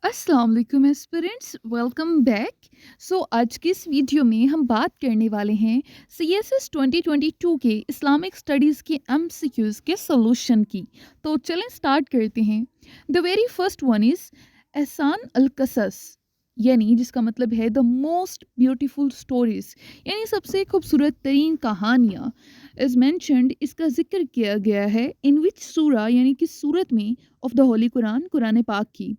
अस्सलाम वालेकुम aspirants, welcome back. आज की इस वीडियो में हम बात करने वाले हैं CSS 2022 के इस्लामिक स्टडीज़ के MCQs के सॉल्यूशन की। तो चलें स्टार्ट करते हैं। The very first one is एहसान अल कसस, यानी जिसका मतलब है द मोस्ट ब्यूटीफुल स्टोरीज, यानी सबसे खूबसूरत तरीन कहानियाँ। इज मैंशनड, इसका जिक्र किया गया है इन विच सूरा, यानी कि सूरत में, ऑफ द होली कुरान, कुरान पाक की।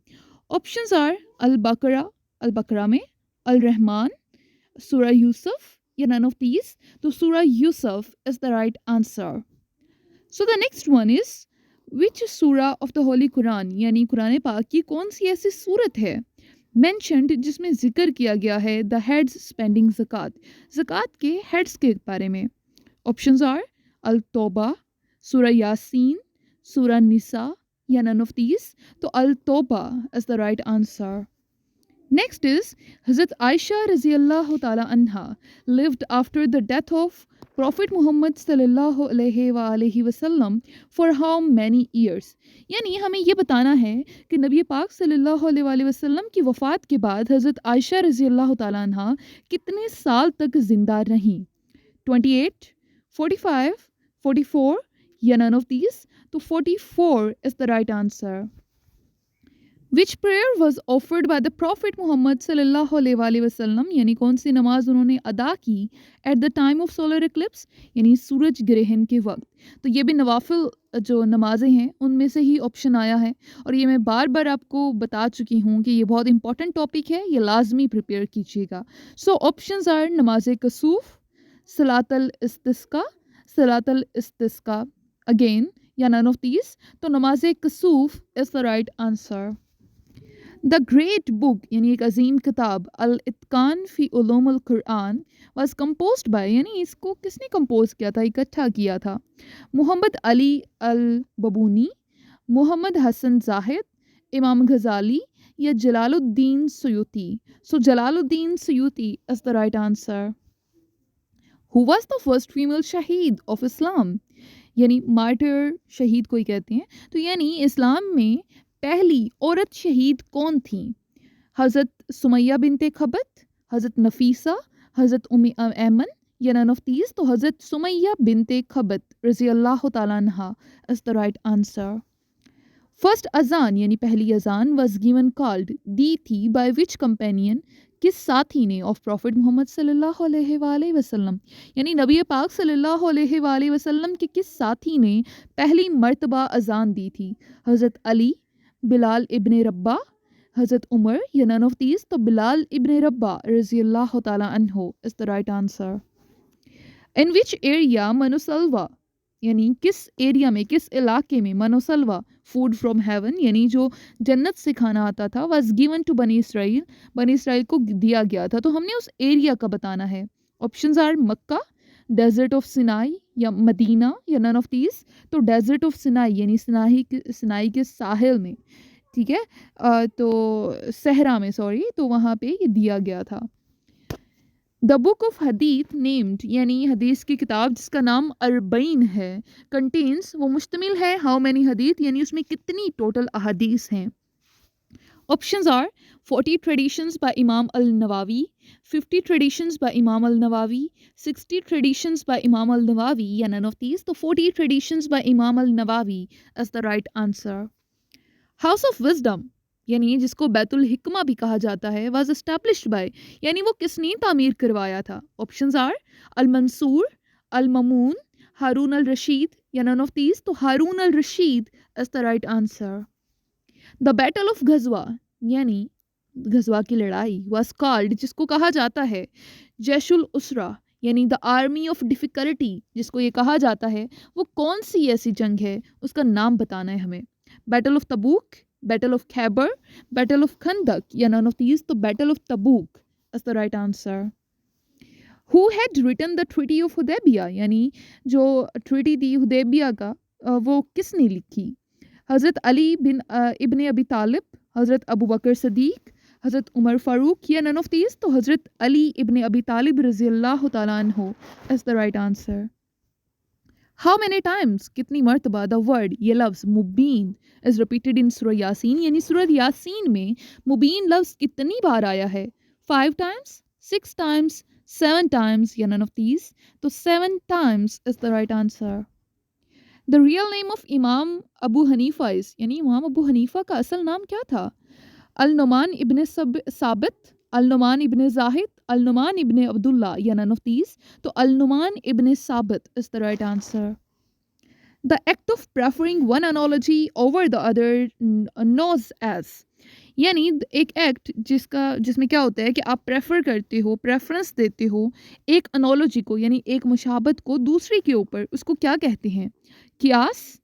ऑप्शंस आर अल बकरा में, अल रहमान, सूरा यूसुफ, या नन ऑफ दीज। तो सूरा Yusuf is the right answer. So the next one is which सूरा ऑफ द होली कुरान, यानी कुरान पाक की कौन सी ऐसी सूरत है मेंशनड जिसमें जिक्र किया गया है द हेड्स स्पेंडिंग ज़कात, ज़कात के हेड्स के बारे में। ऑप्शंस आर अल तौबा, सूरा यासीन, सूरा निसा, या none of these. तो अल तौबा is the right answer. Next is Hazrat Aisha रज़ियल्लाहु ताला अन्हा lived after the death of Prophet Muhammad सल्लल्लाहु अलैहि वसल्लम for how many years? यानी हमें ये बताना है कि नबी पाक सल्लल्लाहु अलैहि वसल्लम की वफ़ात के बाद हज़रत आयशा रज़ियल्लाहु ताला अन्हा कितने साल तक ज़िंदा रहीं? 28, 45, 44, या none of these. तो 44 is the right answer. Which prayer was offered by the Prophet Muhammad sallallahu alaihi wasallam, यानी कौन सी नमाज उन्होंने अदा की at the time of solar eclipse, यानी सूरज ग्रहण के वक्त। तो ये भी नवाफिल जो नमाजें हैं उनमें से ही ऑप्शन आया है, और ये मैं बार बार आपको बता चुकी हूँ कि ये बहुत इंपॉर्टेंट टॉपिक है, ये लाजमी प्रिपेयर कीजिएगा। सो ऑप्शंस आर नमाज कसूफ, सलातल इस्तिस्का, सलातल इस्तिस्का अगेन, या none of these. तो namaz kusoof is the right answer. The great book, यानी एक अजीम किताब, अल इत्कान फ़ी उलूमुल कुरान वाज कंपोज्ड बाय, यानी इसको किसने कंपोज किया था, इकट्ठा किया था? मोहम्मद अली अल बबूनी, मोहम्मद हसन जाहिद, इमाम गज़ाली, या Jalaluddin Suyuti. So Jalaluddin Suyuti is the right answer. Who was the first female शहीद ऑफ इस्लाम, यानी मार्टर शहीद कोई कहते हैं, तो यानी इस्लाम में पहली औरत शहीद कौन थी? हज़रत सुमैया बिनते खबत, हज़रत नफीसा, हज़रत उम्मी ऐमन, या नन ऑफ दीज। तो हज़रत सुमैया बिनते खबत रज़ियल्लाहु ताला अन्हा is the right answer. First अजान, यानी पहली अजान, वाज गिवन कॉल्ड, दी थी, बाय विच कंपेनियन, किस साथी ने, ऑफ प्रॉफिट मोहम्मद सल्लल्लाहु अलैहि वसल्लम, यानी नबी पाक सल्लल्लाहु अलैहि वसल्लम के किस साथी ने पहली मर्तबा अजान दी थी? हज़रत अली, बिलाल इब्ने रब्बा, हज़रत उमर, या नन ऑफ दीज। तो बिलाल इब्ने रब्बा रज़ियल्लाहु ताला अन्हु is the right answer. In which area मनोसलवा, यानी किस एरिया में, किस इलाके में, मनोसलवा फूड फ्रॉम हेवन, यानी जो जन्नत से खाना आता था, वाज गिवन टू बनी इसराइल, बनी इसराइल को दिया गया था। तो हमने उस एरिया का बताना है। Options are Mecca, desert of Sinai, या मदीना, या नन ऑफ दीज। तो डेजर्ट ऑफ सिनाई, यानी सिनाई के साहिल में, ठीक है, तो सहरा में, सॉरी, तो वहाँ पे ये दिया गया था। द बुक ऑफ हदीथ नेम्ड, यानी हदीस की किताब जिसका नाम अरबईन है, कंटेन्स, वो मुश्तमिल है हाउ मैनी हदीथ, यानी उसमें कितनी टोटल अहादीस हैं? Options are 40 traditions by Imam al नवावी, 50 traditions by Imam al नवावी, 60 traditions by Imam al नवावी, या नन ऑफ दीज। तो 40 traditions by Imam al Nawawi is the right answer. House of wisdom, यानी जिसको बैतुल हिकमा भी कहा जाता है, वाज एस्टैब्लिश्ड बाय, यानी वो किसने तामीर करवाया था? Options are al Mansur, al Mamun, Harun al Rashid, या नन ऑफ दीज। तो Harun al Rashid is the right answer. The battle of गजवा, यानी गजवा की लड़ाई, वाज कॉल्ड, जिसको कहा जाता है जैशुल उसरा, यानी द आर्मी ऑफ डिफिकल्टी, जिसको ये कहा जाता है, वो कौन सी ऐसी जंग है, उसका नाम बताना है हमें। Battle of Tabuk, battle of Khaibar, battle of Khandaq, या नन ऑफ दीज। तो battle of Tabuk is the right answer. Who had written the treaty of Hudaibiya, यानी जो ट्रीटी थी हुदैबिया का, वो किसने लिखी? हज़रत अली बिन इब्ने अबी तालिब, हज़रत अबू बकर सदीक, हज़रत उमर फ़ारूक, या नन ऑफ दीज। तो हज़रत अली इब्ने अबी तालिब रज़ियल्लाहु ताला अन्हु is the right answer. How many times, कितनी मर्तबा the word, ये लफ्ज़ मुबीन is repeated in surah Yasin, यानी surah यासीन में मुबीन लफ्ज़ कितनी बार आया है? 5 times, 6 times, 7 times, या none of these? तो 7 times is the right answer. The real name of Imam Abu Hanifa is, यानी इमाम अबू हनीफा का असल नाम क्या था? अल-नुमान इब्न साबित, अल-नुमान इब्न जाहिद, अल-नुमान इब्न अब्दुल्ला, या none of these? तो अल-नुमान इब्न साबित is the right answer. The act of preferring one analogy over the other knows as, यानी एक एक्ट जिसमें क्या होता है कि आप प्रेफर करते हो, प्रेफरेंस देते हो एक एनालॉजी को, यानी एक मुशाबत को दूसरे के ऊपर, उसको क्या कहते हैं? कियास,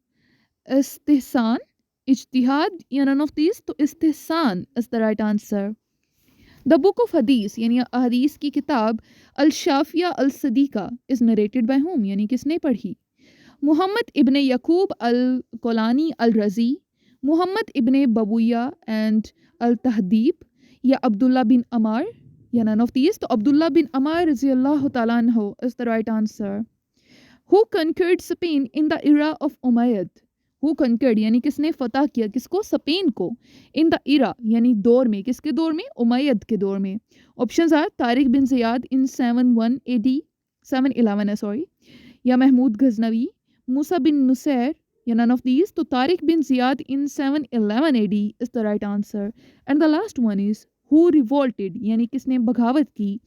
इस्तिहसान, इज्तिहाद, या नन ऑफ दीज? तो इस्तिहसान is the right answer. The book of hadith यानी हदीस की किताब अल शाफिया अल सदीका इज नरेटेड बाय होम, यानी किसने पढ़ी? मुहम्मद इब्ने यकूब अल कोलानी अल रज़ी, मुहम्मद इब्ने बबूया एंड अल तहदीब, या अब्दुल्ला बिन अमार, या नन ऑफ दीज? तो अब्दुल्ला बिन अमार रज़ी अल्लाह तआला अन्हु is the right answer. Who conquered Spain in the era of Umayyad? Who conquered यानी किसने फतह किया, किसको? स्पेन को. इन द इरा यानी दौर में, किसके दौर में? उमैयद के दौर में. Options are Tariq bin Ziyad in 71 AD, 711 है सॉरी, या महमूद गजनवी, मूसा बिन नुसैर, या none of these? तो Tariq bin Ziyad in 711 AD is the right answer. And the last one is who revolted, यानी किसने बगावत की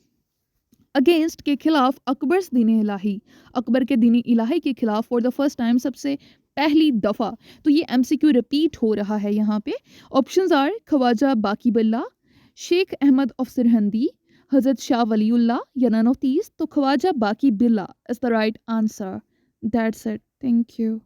अगेंस्ट के खिलाफ अकबर्स दीन इलाही, अकबर के दीन इलाही के खिलाफ फॉर द फर्स्ट टाइम, सबसे पहली दफ़ा. तो ये MCQ रिपीट हो रहा है यहाँ पे. ऑप्शंस आर ख्वाजा बाकी बिल्ला, शेख अहमद ऑफ सिरहंदी, हज़रत शाह वलीउल्लाह, या none of these? तो ख्वाजा बाकी बिल्ला is the right answer. That's it. Thank you.